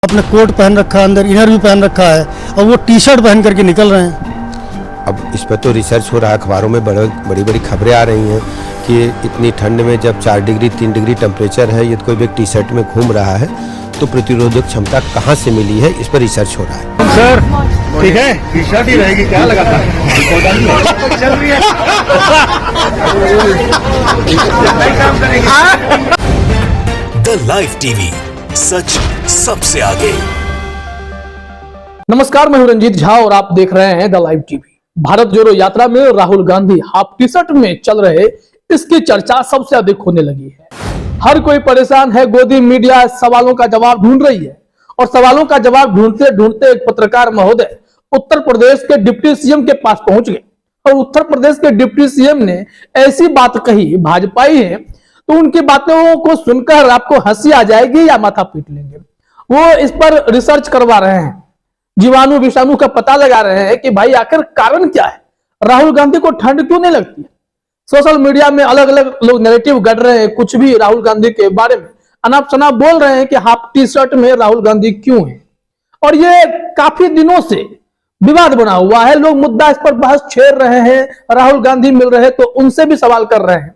आपने कोट पहन रखा है, अंदर इनर भी पहन रखा है और वो टी शर्ट पहन करके निकल रहे हैं। अब इस पर तो रिसर्च हो रहा है, अखबारों में बड़ी बड़ी खबरें आ रही हैं कि इतनी ठंड में जब 4 डिग्री 3 डिग्री टेम्परेचर है, ये कोई भी टी शर्ट में घूम रहा है, तो प्रतिरोधक क्षमता कहाँ से मिली है, इस पर रिसर्च हो रहा है। सर ठीक है, टी शर्ट ही रहेगी क्या लगाता द लाइव टीवी, सच सबसे आगे। नमस्कार, मैं हूं रंजीत झा और आप देख रहे हैं द लाइव टीवी। भारत जोड़ो यात्रा में Rahul Gandhi half T shirt में चल रहे, इसकी चर्चा सबसे अधिक होने लगी है। हर कोई परेशान है, गोदी मीडिया सवालों का जवाब ढूंढ रही है और सवालों का जवाब ढूंढते ढूंढते एक पत्रकार महोदय उत्तर प्रदेश के डिप्टी सीएम के पास पहुंच गए और उत्तर प्रदेश के डिप्टी सीएम ने ऐसी बात कही, भाजपाई है तो उनकी बातों को सुनकर आपको हंसी आ जाएगी या माथा पीट लेंगे। वो इस पर रिसर्च करवा रहे हैं, जीवाणु विषाणु का पता लगा रहे हैं कि भाई आखिर कारण क्या है, राहुल गांधी को ठंड क्यों नहीं लगती है। सोशल मीडिया में अलग अलग लोग नैरेटिव गढ़ रहे हैं, कुछ भी राहुल गांधी के बारे में अनाप शनाप बोल रहे हैं कि हाफ टी शर्ट में राहुल गांधी क्यों है, और ये काफी दिनों से विवाद बना हुआ है। लोग मुद्दा इस पर बहस छेड़ रहे हैं, राहुल गांधी मिल रहे तो उनसे भी सवाल कर रहे हैं।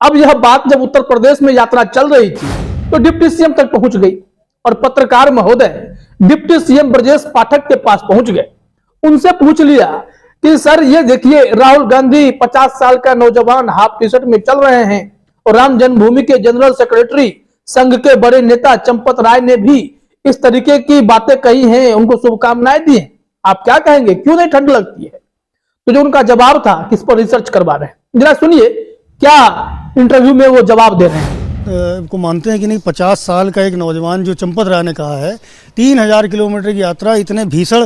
अब यह बात जब उत्तर प्रदेश में यात्रा चल रही थी तो डिप्टी सीएम तक पहुंच गई और पत्रकार महोदय डिप्टी सीएम ब्रजेश पाठक के पास पहुंच गए। उनसे पूछ लिया कि सर ये देखिए, राहुल गांधी 50 साल का नौजवान हाफ टी शर्ट में चल रहे हैं और राम जन्मभूमि के जनरल सेक्रेटरी संघ के बड़े नेता चंपत राय ने भी इस तरीके की बातें कही हैं, उनको शुभकामनाएं दी हैं। आप क्या कहेंगे, क्यों नहीं ठंड लगती है? तो जो उनका जवाब था, किस पर रिसर्च करवा रहे हैं, जरा सुनिए क्या इंटरव्यू में वो जवाब दे रहे हैं। को मानते हैं कि नहीं, 50 साल का एक नौजवान जो चंपत राय ने कहा है 3000 किलोमीटर की यात्रा इतने भीषण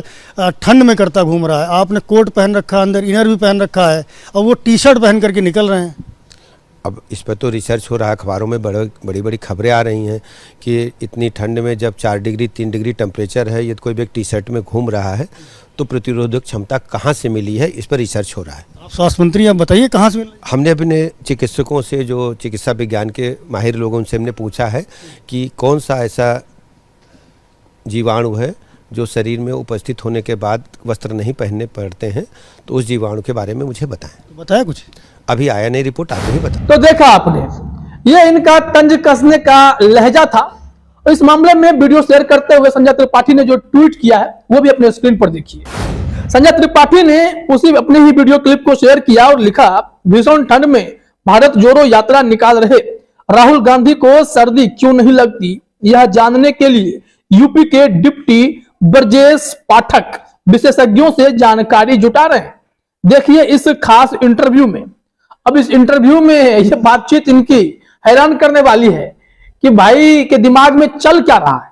ठंड में करता घूम रहा है। आपने कोट पहन रखा है, अंदर इनर भी पहन रखा है और वो टी शर्ट पहन करके निकल रहे हैं। अब इस पर तो रिसर्च हो रहा है, अखबारों में बड़ी बड़ी खबरें आ रही हैं कि इतनी ठंड में जब 4 डिग्री 3 डिग्री टेम्परेचर है, ये कोई भी टी शर्ट में घूम रहा है, तो प्रतिरोधक क्षमता कहाँ से मिली है, इस पर रिसर्च हो रहा है। आप स्वास्थ्य मंत्री, आप बताइए कहाँ से मिल रही है? हमने अपने चिकित्सकों से, जो चिकित्सा विज्ञान के माहिर लोगों से हमने पूछा है कि कौन सा ऐसा जीवाणु है जो शरीर में उपस्थित होने के बाद वस्त्र नहीं पहनने पड़ते हैं, तो उस जीवाणु के बारे में मुझे बताएं। तो बताया कुछ? अभी आया नहीं रिपोर्ट, आगे ही बता। तो देखा आपने, ये इनका तंज कसने का लहजा था। इस मामले में वीडियो शेयर करते हुए संजय त्रिपाठी ने जो ट्वीट किया है वो भी अपने स्क्रीन पर देखिए। संजय त्रिपाठी ने उसी अपने ही वीडियो क्लिप को शेयर किया और लिखा, भीषण ठंड में भारत जोड़ो यात्रा निकाल रहे राहुल गांधी को सर्दी क्यों नहीं लगती, यह जानने के लिए यूपी के डिप्टी ब्रजेश पाठक विशेषज्ञों से जानकारी जुटा रहे हैं। देखिए इस खास इंटरव्यू में। अब इस इंटरव्यू में यह बातचीत इनकी हैरान करने वाली है कि भाई के दिमाग में चल क्या रहा है।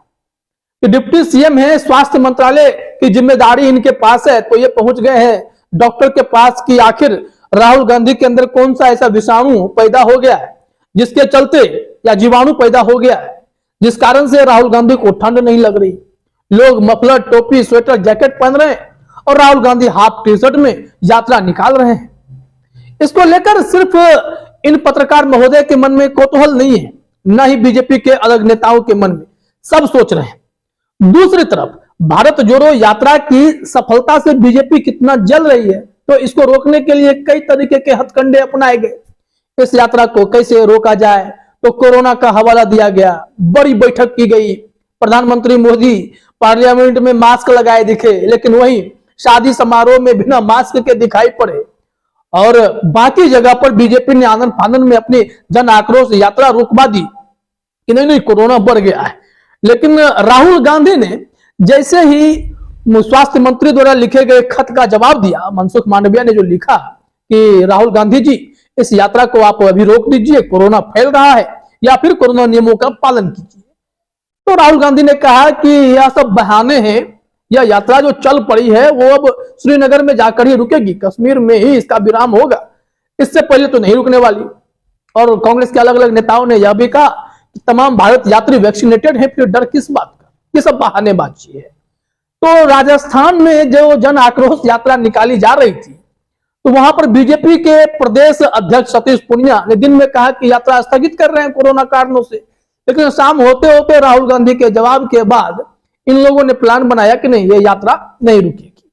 कि डिप्टी सीएम है, स्वास्थ्य मंत्रालय की जिम्मेदारी इनके पास है, तो ये पहुंच गए हैं डॉक्टर के पास कि आखिर राहुल गांधी के अंदर कौन सा ऐसा विषाणु पैदा हो गया है जिसके चलते, या जीवाणु पैदा हो गया है जिस कारण से राहुल गांधी को ठंड नहीं लग रही। लोग मफलर, टोपी, स्वेटर, जैकेट पहन रहे हैं और Rahul Gandhi half T shirt में यात्रा निकाल रहे हैं। इसको लेकर सिर्फ इन पत्रकार महोदय के मन में कौतूहल नहीं है, न ही बीजेपी के अलग नेताओं के मन में, सब सोच रहे हैं। दूसरी तरफ भारत जोड़ो यात्रा की सफलता से बीजेपी कितना जल रही है, तो इसको रोकने के लिए कई तरीके के हथकंडे अपनाए गए। इस यात्रा को कैसे रोका जाए, तो कोरोना का हवाला दिया गया, बड़ी बैठक की गई, प्रधानमंत्री मोदी पार्लियामेंट में मास्क लगाए दिखे, लेकिन वहीं शादी समारोह में बिना मास्क के दिखाई पड़े, और बाकी जगह पर बीजेपी ने आनंद फानंद में अपनी जन आक्रोश यात्रा रुकवा दी कि नहीं कोरोना बढ़ गया है। लेकिन राहुल गांधी ने जैसे ही स्वास्थ्य मंत्री द्वारा लिखे गए खत का जवाब दिया, मनसुख मांडविया ने जो लिखा कि राहुल गांधी जी इस यात्रा को आप अभी रोक दीजिए, कोरोना फैल रहा है, या फिर कोरोना नियमों का पालन कीजिए, तो राहुल गांधी ने कहा कि यह सब बहाने हैं, यह यात्रा जो चल पड़ी है वो अब श्रीनगर में जाकर ही रुकेगी, कश्मीर में ही इसका विराम होगा, इससे पहले तो नहीं रुकने वाली। और कांग्रेस के अलग अलग नेताओं ने यह भी कहा कि तमाम भारत यात्री वैक्सीनेटेड हैं, फिर डर किस बात का, ये सब बहानेबाजी है। तो राजस्थान में जो जन आक्रोश यात्रा निकाली जा रही थी, तो वहां पर बीजेपी के प्रदेश अध्यक्ष सतीश पूनिया ने दिन में कहा कि यात्रा स्थगित कर रहे हैं कोरोना कारणों से, लेकिन शाम होते होते राहुल गांधी के जवाब के बाद इन लोगों ने प्लान बनाया कि नहीं, ये यात्रा नहीं रुकेगी।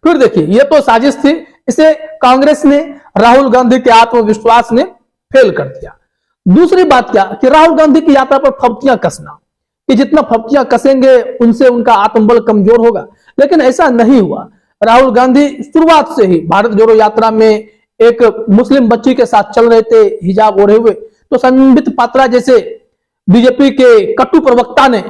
फिर देखिए, ये तो साजिश थी, इसे कांग्रेस ने, राहुल गांधी के आत्मविश्वास ने फेल कर दिया। दूसरी बात क्या कि राहुल गांधी की यात्रा पर फब्तियां कसना, कि जितना फब्तियां कसेंगे उनसे उनका आत्मबल कमजोर होगा, लेकिन ऐसा नहीं हुआ। राहुल गांधी शुरुआत से ही भारत जोड़ो यात्रा में एक मुस्लिम बच्ची के साथ चल रहे थे हिजाब ओढ़े हुए, तो संबित पात्रा जैसे बीजेपी के कट्टू प्रवक्ता ने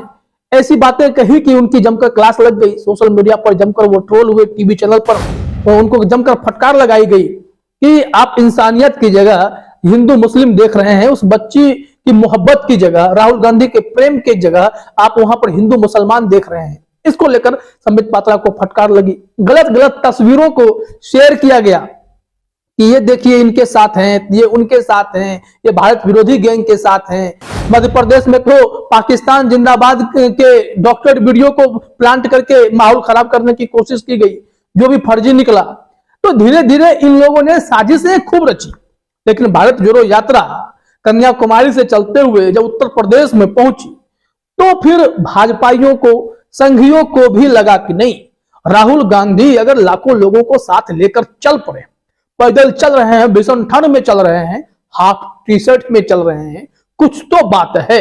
ऐसी बातें कही कि उनकी जमकर क्लास लग गई। सोशल मीडिया पर जमकर वो ट्रोल हुए, टीवी चैनल पर तो उनको जमकर फटकार लगाई गई कि आप इंसानियत की जगह हिंदू मुस्लिम देख रहे हैं, उस बच्ची की मोहब्बत की जगह, राहुल गांधी के प्रेम की जगह आप वहां पर हिंदू मुसलमान देख रहे हैं। इसको लेकर संबित पात्रा को फटकार लगी। गलत गलत तस्वीरों को शेयर किया गया कि ये देखिए इनके साथ हैं, ये उनके साथ हैं, ये भारत विरोधी गैंग के साथ हैं। मध्य प्रदेश में तो पाकिस्तान जिंदाबाद के डॉक्टर वीडियो को प्लांट करके माहौल खराब करने की कोशिश की गई, जो भी फर्जी निकला। तो धीरे धीरे इन लोगों ने साजिशें खूब रची, लेकिन भारत जोड़ो यात्रा कन्याकुमारी से चलते हुए जब उत्तर प्रदेश में पहुंची तो फिर भाजपाइयों को, संघियों को भी लगा कि नहीं, राहुल गांधी अगर लाखों लोगों को साथ लेकर चल पड़े, पैदल चल रहे हैं, भीषण ठंड में चल रहे हैं, हाफ टी शर्ट में चल रहे हैं, कुछ तो बात है।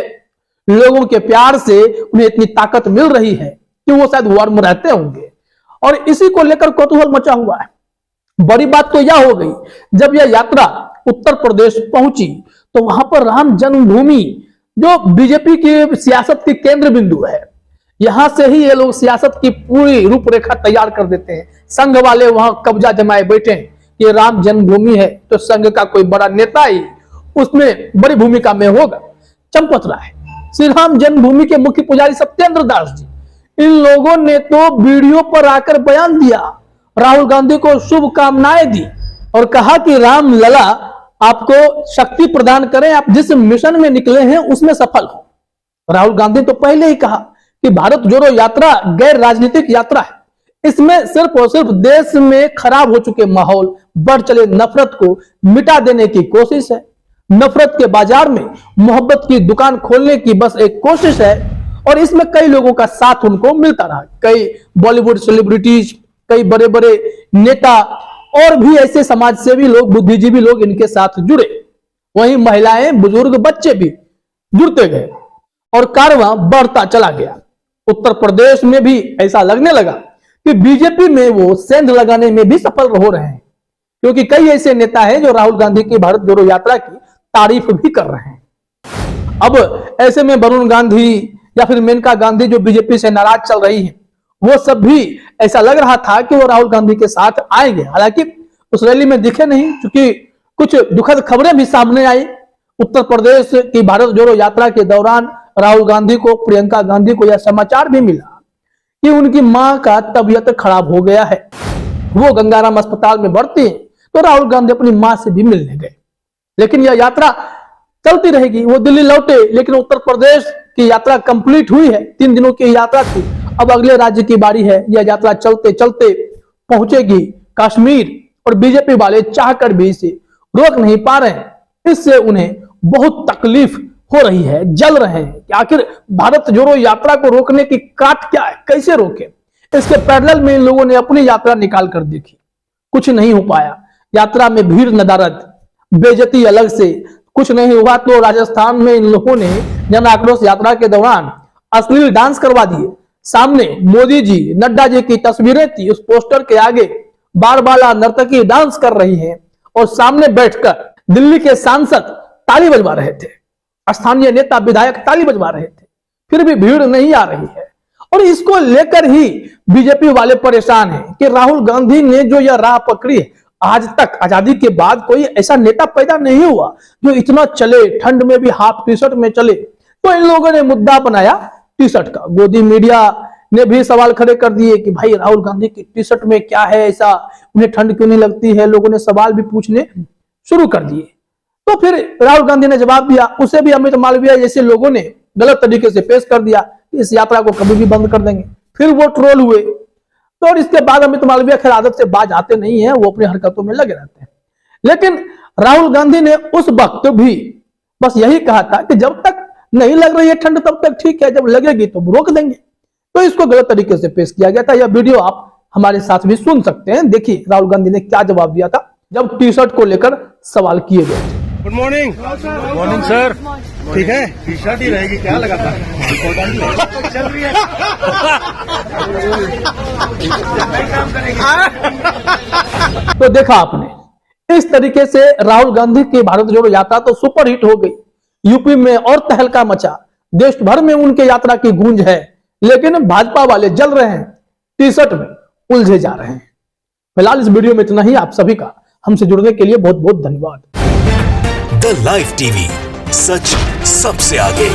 लोगों के प्यार से उन्हें इतनी ताकत मिल रही है कि वो शायद वार्म रहते होंगे, और इसी को लेकर कौतूहल मचा हुआ है। बड़ी बात तो यह हो गई, जब यह यात्रा उत्तर प्रदेश पहुंची तो वहां पर राम जन्मभूमि, जो बीजेपी की सियासत की केंद्र बिंदु है, यहां से ही ये लोग सियासत की पूरी रूपरेखा तैयार कर देते हैं। संघ वाले वहां कब्जा जमाए बैठे हैं कि राम जन्मभूमि है तो संघ का कोई बड़ा नेता ही उसमें बड़ी भूमिका में होगा। चंपत राय, श्री राम जन्मभूमि के मुख्य पुजारी सत्येंद्र दास जी, इन लोगों ने तो वीडियो पर आकर बयान दिया, राहुल गांधी को शुभकामनाएं दी और कहा कि राम लला आपको शक्ति प्रदान करें, आप जिस मिशन में निकले हैं उसमें सफल हो। राहुल गांधी तो पहले ही कहा कि भारत जोड़ो यात्रा गैर राजनीतिक यात्रा है, इसमें सिर्फ और सिर्फ देश में खराब हो चुके माहौल, बढ़ चले नफरत को मिटा देने की कोशिश है। नफरत के बाजार में मोहब्बत की दुकान खोलने की बस एक कोशिश है, और इसमें कई लोगों का साथ उनको मिलता रहा। कई बॉलीवुड सेलिब्रिटीज, कई बड़े बड़े नेता और भी ऐसे समाजसेवी लोग, बुद्धिजीवी लोग इनके साथ जुड़े। वहीं महिलाएं, बुजुर्ग, बच्चे भी जुड़ते गए और कारवां बढ़ता चला गया। उत्तर प्रदेश में भी ऐसा लगने लगा कि बीजेपी में वो सेंध लगाने में भी सफल हो रहे हैं, क्योंकि कई ऐसे नेता हैं जो राहुल गांधी की भारत जोड़ो यात्रा की तारीफ भी कर रहे हैं। अब ऐसे में वरुण गांधी या फिर मेनका गांधी जो बीजेपी से नाराज चल रही है, वो सब भी ऐसा लग रहा था कि वो राहुल गांधी के साथ आएंगे। हालांकि उस रैली में दिखे नहीं, क्योंकि कुछ दुखद खबरें भी सामने आई। उत्तर प्रदेश की भारत जोड़ो यात्रा के दौरान राहुल गांधी को, प्रियंका गांधी को यह समाचार भी मिला कि उनकी मां का तबीयत खराब हो गया है। वो गंगाराम अस्पताल में भर्ती हैं, तो राहुल गांधी अपनी मां से भी मिलने गए। लेकिन यह यात्रा चलती रहेगी। वो दिल्ली लौटे, लेकिन उत्तर प्रदेश की यात्रा कंप्लीट हुई है। 3 दिनों की यात्रा थी, अब अगले राज्य की बारी है। यह यात्रा चलते चलते पहुंचेगी कश्मीर, और बीजेपी वाले चाहकर भी इसे रोक नहीं पा रहे हैं। इससे उन्हें बहुत तकलीफ हो रही है, जल रहे हैं कि आखिर भारत जोड़ो यात्रा को रोकने की काट क्या है, कैसे रोके। इसके पैरेलल में इन लोगों ने अपनी यात्रा निकाल कर देखी, कुछ नहीं हो पाया। यात्रा में भीड़ नदारद, बेइज्जती अलग से, कुछ नहीं हुआ तो राजस्थान में इन लोगों ने जन आक्रोश यात्रा के दौरान अश्लील डांस करवा दिए। सामने मोदी जी, नड्डा जी की तस्वीरें थी, उस पोस्टर के आगे बारबाला नर्तकी डांस कर रही हैं, और सामने बैठकर दिल्ली के सांसद ताली बजवा रहे थे, स्थानीय नेता विधायक ताली बजवा रहे थे, फिर भी भीड़ नहीं आ रही है। और इसको लेकर ही बीजेपी वाले परेशान हैं कि राहुल गांधी ने जो यह राह पकड़ी है, आज तक आजादी के बाद कोई ऐसा नेता पैदा नहीं हुआ जो इतना चले, ठंड में भी हाफ टी शर्ट में चले। तो इन लोगों ने मुद्दा बनाया टी शर्ट का। गोदी मीडिया ने भी सवाल खड़े कर दिए कि भाई राहुल गांधी की टी शर्ट में क्या है ऐसा, उन्हें ठंड क्यों नहीं लगती है। लोगों ने सवाल भी पूछने शुरू कर दिए। तो फिर राहुल गांधी ने जवाब दिया, उसे भी अमित मालवीय जैसे लोगों ने गलत तरीके से पेश कर दिया, इस यात्रा को कभी भी बंद कर देंगे। फिर वो ट्रोल हुए। तो और इसके बाद अमित मालवीय खैर आदत से बाज आते नहीं है, वो अपनी हरकतों में लगे रहते हैं। लेकिन राहुल गांधी ने उस वक्त भी बस यही कहा था कि जब तक नहीं लग रही है ठंड तब तक ठीक है, जब लगेगी तो रोक देंगे। तो इसको गलत तरीके से पेश किया गया था। यह वीडियो आप हमारे साथ भी सुन सकते हैं। देखिए राहुल गांधी ने क्या जवाब दिया था जब टी शर्ट को लेकर सवाल किए गए थे। Good morning. Morning sir. ठीक है, टी शर्ट ही रहेगी, क्या लगा था चल रही है तो देखा आपने, इस तरीके से राहुल गांधी की भारत जोड़ो यात्रा तो सुपर हिट हो गई, यूपी में और तहलका मचा, देश भर में उनके यात्रा की गूंज है। लेकिन भाजपा वाले जल रहे हैं, टी शर्ट में उलझे जा रहे हैं। फिलहाल इस वीडियो में इतना ही। आप सभी का हमसे जुड़ने के लिए बहुत बहुत धन्यवाद। द लाइव टीवी, सच सबसे आगे।